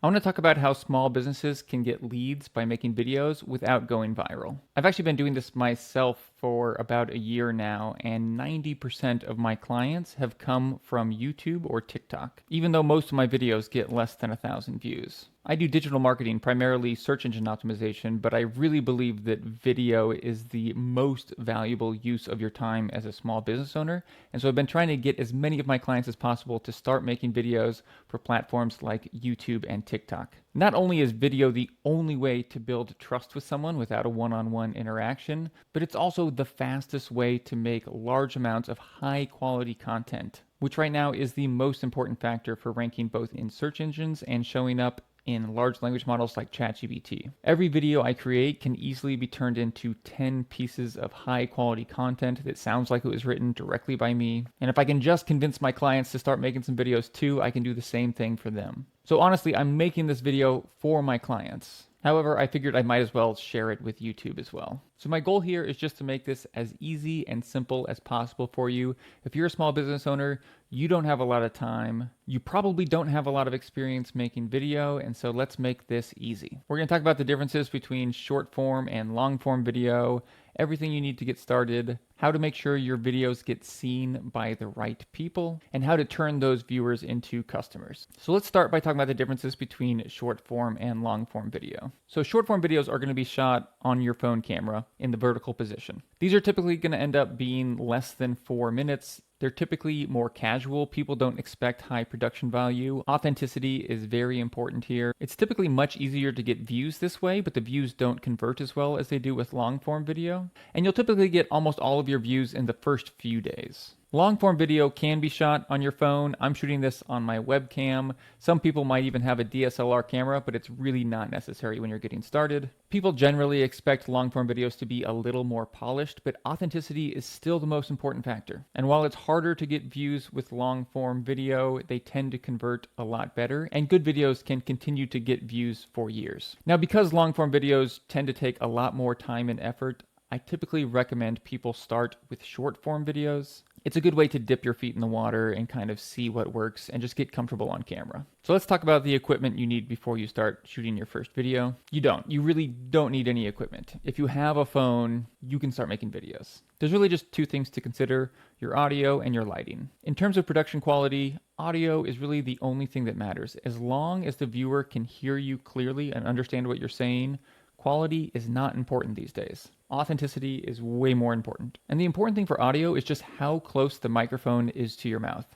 I want to talk about how small businesses can get leads by making videos without going viral. I've actually been doing this myself for about a year now, and 90% of my clients have come from YouTube or TikTok, even though most of my videos get less than 1,000 views. I do digital marketing, primarily search engine optimization, but I really believe that video is the most valuable use of your time as a small business owner. And so I've been trying to get as many of my clients as possible to start making videos for platforms like YouTube and TikTok. Not only is video the only way to build trust with someone without a one-on-one interaction, but it's also the fastest way to make large amounts of high quality content, which right now is the most important factor for ranking both in search engines and showing up in large language models like ChatGPT. Every video I create can easily be turned into 10 pieces of high quality content that sounds like it was written directly by me. And if I can just convince my clients to start making some videos too, I can do the same thing for them. So honestly, I'm making this video for my clients. However, I figured I might as well share it with YouTube as well. So my goal here is just to make this as easy and simple as possible for you. If you're a small business owner, you don't have a lot of time. You probably don't have a lot of experience making video, and so let's make this easy. We're going to talk about the differences between short form and long form video, everything you need to get started, how to make sure your videos get seen by the right people, and how to turn those viewers into customers. So let's start by talking about the differences between short form and long form video. So short form videos are going to be shot on your phone camera in the vertical position. These are typically going to end up being less than 4 minutes. They're typically more casual. People don't expect high production value. Authenticity is very important here. It's typically much easier to get views this way, but the views don't convert as well as they do with long form video. And you'll typically get almost all of your views in the first few days. Long form video can be shot on your phone. I'm shooting this on my webcam. Some people might even have a DSLR camera, but it's really not necessary when you're getting started. People generally expect long form videos to be a little more polished, but authenticity is still the most important factor. And while it's harder to get views with long form video, they tend to convert a lot better, and good videos can continue to get views for years. Now, because long form videos tend to take a lot more time and effort, I typically recommend people start with short form videos. It's a good way to dip your feet in the water and kind of see what works and just get comfortable on camera. So let's talk about the equipment you need before you start shooting your first video. You really don't need any equipment. If you have a phone, you can start making videos. There's really just two things to consider: your audio and your lighting. In terms of production quality, audio is really the only thing that matters. As long as the viewer can hear you clearly and understand what you're saying, quality is not important these days. Authenticity is way more important. And the important thing for audio is just how close the microphone is to your mouth.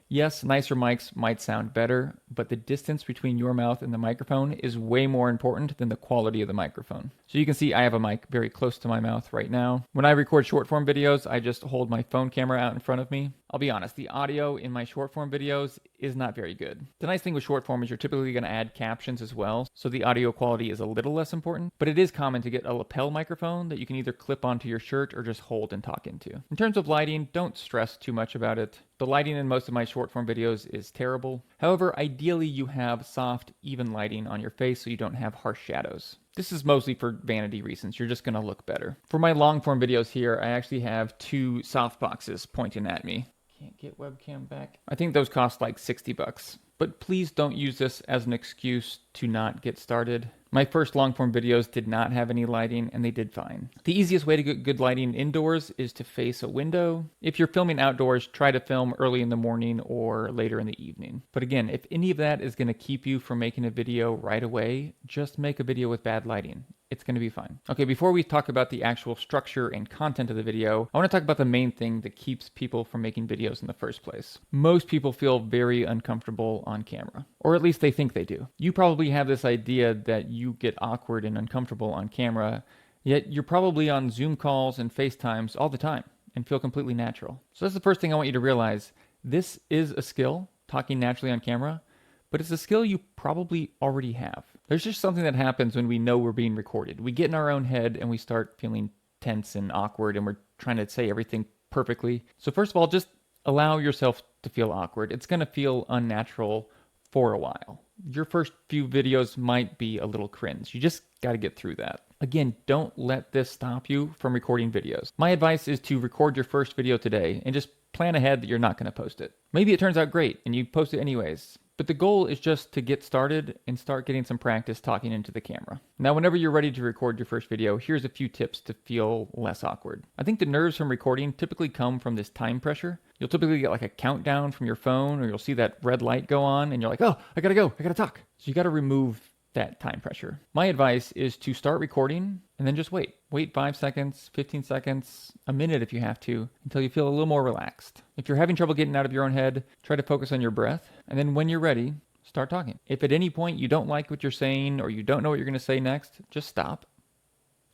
Yes, nicer mics might sound better, but the distance between your mouth and the microphone is way more important than the quality of the microphone. So you can see I have a mic very close to my mouth right now. When I record short form videos, I just hold my phone camera out in front of me. I'll be honest, the audio in my short form videos is not very good. The nice thing with short form is you're typically going to add captions as well, so the audio quality is a little less important, but it is common to get a lapel microphone that you can either clip onto your shirt or just hold and talk into. In terms of lighting, don't stress too much about it. The lighting in most of my short form videos is terrible. However, ideally you have soft, even lighting on your face so you don't have harsh shadows. This is mostly for vanity reasons. You're just going to look better. For my long form videos here, I actually have two softboxes pointing at me. Can't get webcam back. I think those cost like $60. But please don't use this as an excuse to not get started. My first long form videos did not have any lighting and they did fine. The easiest way to get good lighting indoors is to face a window. If you're filming outdoors, try to film early in the morning or later in the evening. But again, if any of that is going to keep you from making a video right away, just make a video with bad lighting. It's going to be fine. Okay, before we talk about the actual structure and content of the video, I want to talk about the main thing that keeps people from making videos in the first place. Most people feel very uncomfortable on camera, or at least they think they do. You probably have this idea that you get awkward and uncomfortable on camera, yet you're probably on Zoom calls and FaceTimes all the time and feel completely natural. So that's the first thing I want you to realize. This is a skill, talking naturally on camera, but it's a skill you probably already have. There's just something that happens when we know we're being recorded. We get in our own head and we start feeling tense and awkward and we're trying to say everything perfectly. So first of all, just allow yourself to feel awkward. It's going to feel unnatural for a while. Your first few videos might be a little cringe. You just got to get through that. Again, don't let this stop you from recording videos. My advice is to record your first video today and just plan ahead that you're not going to post it. Maybe it turns out great and you post it anyways. But the goal is just to get started and start getting some practice talking into the camera. Now, whenever you're ready to record your first video, here's a few tips to feel less awkward. I think the nerves from recording typically come from this time pressure. You'll typically get like a countdown from your phone, or you'll see that red light go on and you're like, oh, I gotta go, I gotta talk. So you gotta remove that time pressure. My advice is to start recording and then just wait. Wait 5 seconds, 15 seconds, a minute if you have to, until you feel a little more relaxed. If you're having trouble getting out of your own head, try to focus on your breath, and then when you're ready, start talking. If at any point you don't like what you're saying or you don't know what you're going to say next, just stop.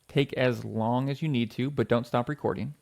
Take as long as you need to, but don't stop recording.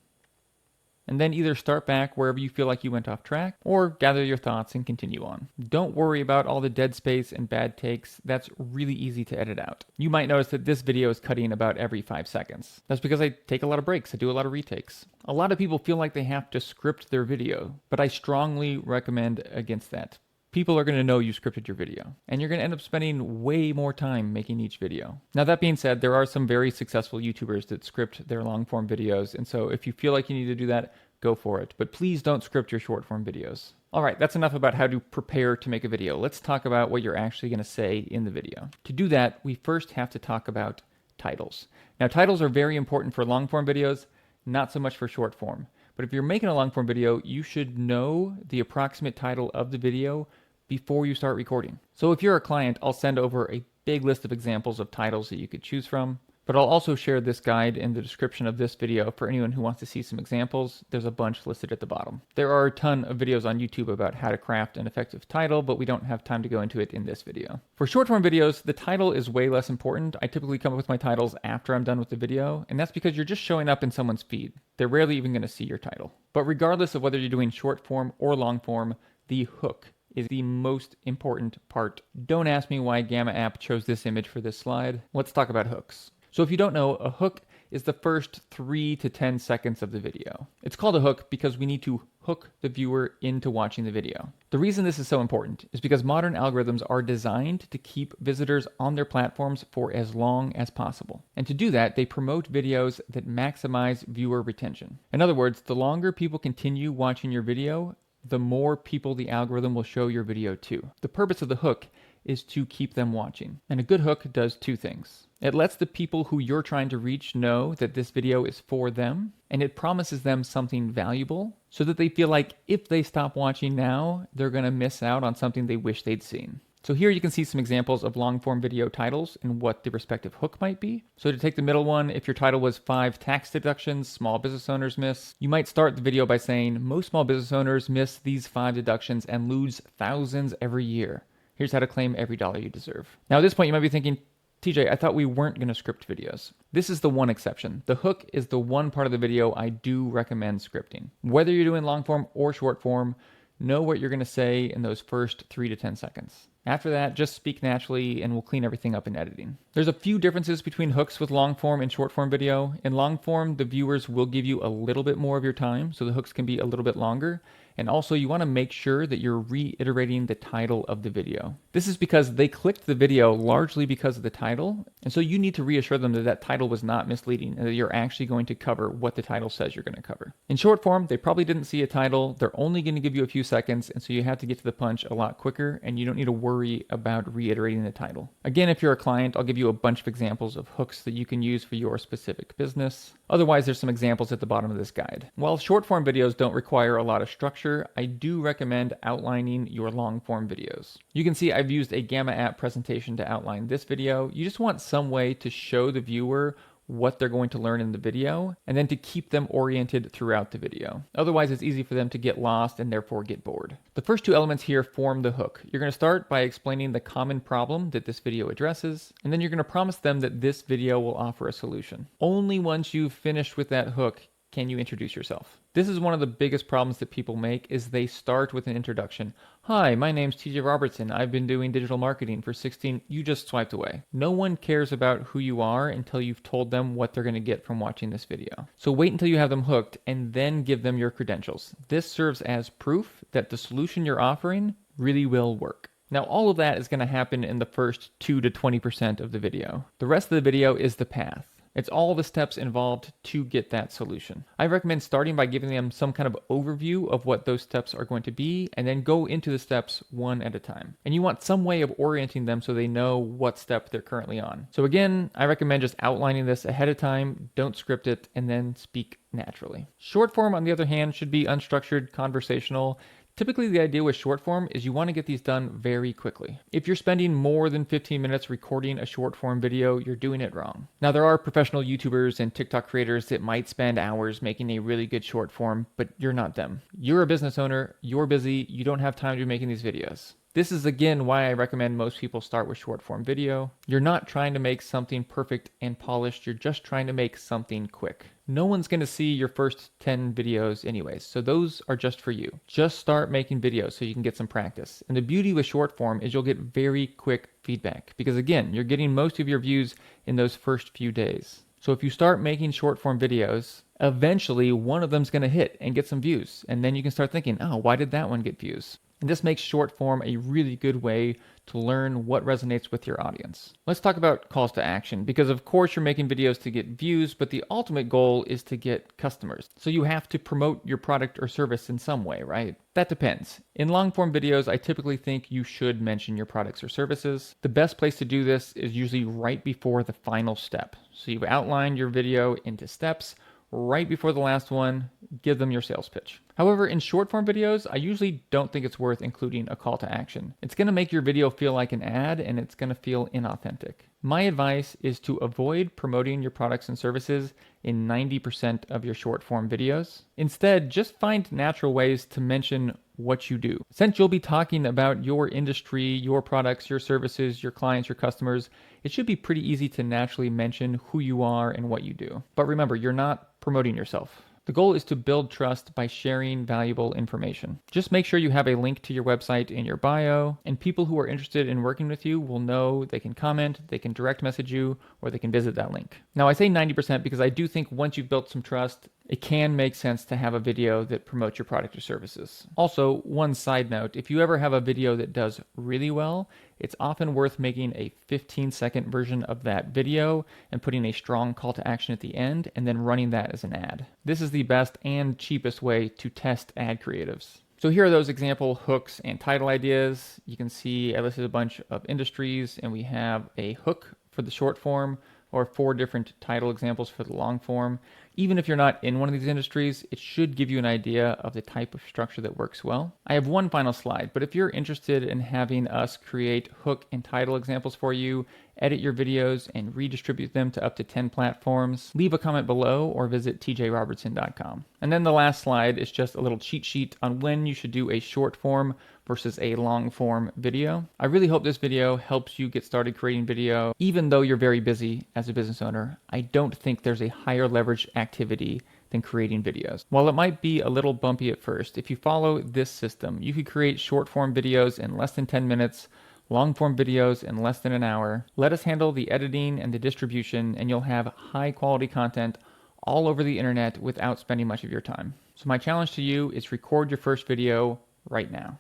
And then either start back wherever you feel like you went off track, or gather your thoughts and continue on. Don't worry about all the dead space and bad takes. That's really easy to edit out. You might notice that this video is cutting about every 5 seconds. That's because I take a lot of breaks. I do a lot of retakes. A lot of people feel like they have to script their video, but I strongly recommend against that. People are going to know you scripted your video, and you're going to end up spending way more time making each video. Now, that being said, there are some very successful YouTubers that script their long form videos, and so if you feel like you need to do that, go for it. But please don't script your short form videos. All right, that's enough about how to prepare to make a video. Let's talk about what you're actually going to say in the video. To do that, we first have to talk about titles. Now, titles are very important for long form videos, not so much for short form. But if you're making a long form video, you should know the approximate title of the video before you start recording. So if you're a client, I'll send over a big list of examples of titles that you could choose from. But I'll also share this guide in the description of this video for anyone who wants to see some examples. There's a bunch listed at the bottom. There are a ton of videos on YouTube about how to craft an effective title, but we don't have time to go into it in this video. For short form videos, the title is way less important. I typically come up with my titles after I'm done with the video, and that's because you're just showing up in someone's feed. They're rarely even going to see your title. But regardless of whether you're doing short form or long form, the hook is the most important part. Don't ask me why Gamma App chose this image for this slide. Let's talk about hooks. So if you don't know, a hook is the first 3 to 10 seconds of the video. It's called a hook because we need to hook the viewer into watching the video. The reason this is so important is because modern algorithms are designed to keep visitors on their platforms for as long as possible. And to do that, they promote videos that maximize viewer retention. In other words, the longer people continue watching your video, the more people the algorithm will show your video to. The purpose of the hook is to keep them watching. And a good hook does 2 things. It lets the people who you're trying to reach know that this video is for them, and it promises them something valuable so that they feel like if they stop watching now, they're going to miss out on something they wish they'd seen. So here you can see some examples of long form video titles and what the respective hook might be. So to take the middle one, if your title was 5 tax deductions small business owners miss, you might start the video by saying, most small business owners miss these 5 deductions and lose thousands every year. Here's how to claim every dollar you deserve. Now at this point you might be thinking, TJ, I thought we weren't going to script videos. This is the one exception. The hook is the one part of the video I do recommend scripting. Whether you're doing long form or short form, know what you're going to say in those first 3 to 10 seconds. After that, just speak naturally and we'll clean everything up in editing. There's a few differences between hooks with long form and short form video. In long form, the viewers will give you a little bit more of your time, so the hooks can be a little bit longer. And also you want to make sure that you're reiterating the title of the video. This is because they clicked the video largely because of the title. And so you need to reassure them that that title was not misleading and that you're actually going to cover what the title says you're going to cover. In short form, they probably didn't see a title. They're only going to give you a few seconds. And so you have to get to the punch a lot quicker and you don't need to worry about reiterating the title. Again, if you're a client, I'll give you a bunch of examples of hooks that you can use for your specific business. Otherwise, there's some examples at the bottom of this guide. While short form videos don't require a lot of structure, I do recommend outlining your long form videos. You can see I've used a Gamma App presentation to outline this video. You just want some way to show the viewer what they're going to learn in the video, and then to keep them oriented throughout the video. Otherwise, it's easy for them to get lost and therefore get bored. The first 2 elements here form the hook. You're going to start by explaining the common problem that this video addresses, and then you're going to promise them that this video will offer a solution. Only once you've finished with that hook can you introduce yourself. This is one of the biggest problems that people make is they start with an introduction. Hi, my name's TJ Robertson. I've been doing digital marketing for 16. You just swiped away. No one cares about who you are until you've told them what they're going to get from watching this video. So wait until you have them hooked and then give them your credentials. This serves as proof that the solution you're offering really will work. Now all of that is going to happen in the first 2 to 20% of the video. The rest of the video is the path. It's all the steps involved to get that solution. I recommend starting by giving them some kind of overview of what those steps are going to be, and then go into the steps one at a time. And you want some way of orienting them so they know what step they're currently on. So again, I recommend just outlining this ahead of time, don't script it, and then speak naturally. Short form, on the other hand, should be unstructured, conversational. Typically, the idea with short form is you want to get these done very quickly. If you're spending more than 15 minutes recording a short form video, you're doing it wrong. Now, there are professional YouTubers and TikTok creators that might spend hours making a really good short form, but you're not them. You're a business owner, you're busy, you don't have time to be making these videos. This is again why I recommend most people start with short form video. You're not trying to make something perfect and polished, you're just trying to make something quick. No one's going to see your first 10 videos anyways, so those are just for you. Just start making videos so you can get some practice. And the beauty with short form is you'll get very quick feedback because again, you're getting most of your views in those first few days. So if you start making short form videos, eventually one of them's going to hit and get some views. And then you can start thinking, oh, why did that one get views? And this makes short form a really good way to learn what resonates with your audience. Let's talk about calls to action, because of course you're making videos to get views, but the ultimate goal is to get customers. So you have to promote your product or service in some way, right? That depends. In long form videos, I typically think you should mention your products or services. The best place to do this is usually right before the final step. So you've outlined your video into steps. Right before the last one, give them your sales pitch. However, in short form videos, I usually don't think it's worth including a call to action. It's going to make your video feel like an ad and it's going to feel inauthentic. My advice is to avoid promoting your products and services in 90% of your short form videos. Instead, just find natural ways to mention what you do. Since you'll be talking about your industry, your products, your services, your clients, your customers, it should be pretty easy to naturally mention who you are and what you do. But remember, you're not promoting yourself. The goal is to build trust by sharing valuable information. Just make sure you have a link to your website in your bio, and people who are interested in working with you will know they can comment, they can direct message you, or they can visit that link. Now, I say 90% because I do think once you've built some trust, it can make sense to have a video that promotes your product or services. Also, one side note, if you ever have a video that does really well, it's often worth making a 15-second version of that video and putting a strong call to action at the end and then running that as an ad. This is the best and cheapest way to test ad creatives. So here are those example hooks and title ideas. You can see I listed a bunch of industries and we have a hook for the short form or 4 different title examples for the long form. Even if you're not in one of these industries, it should give you an idea of the type of structure that works well. I have one final slide, but if you're interested in having us create hook and title examples for you, edit your videos, and redistribute them to up to 10 platforms, leave a comment below or visit tjrobertson.com. And then the last slide is just a little cheat sheet on when you should do a short form versus a long form video. I really hope this video helps you get started creating video. Even though you're very busy as a business owner, I don't think there's a higher leverage activity than creating videos. While it might be a little bumpy at first, if you follow this system, you could create short form videos in less than 10 minutes, long form videos in less than an hour. Let us handle the editing and the distribution, and you'll have high quality content all over the internet without spending much of your time. So my challenge to you is record your first video right now.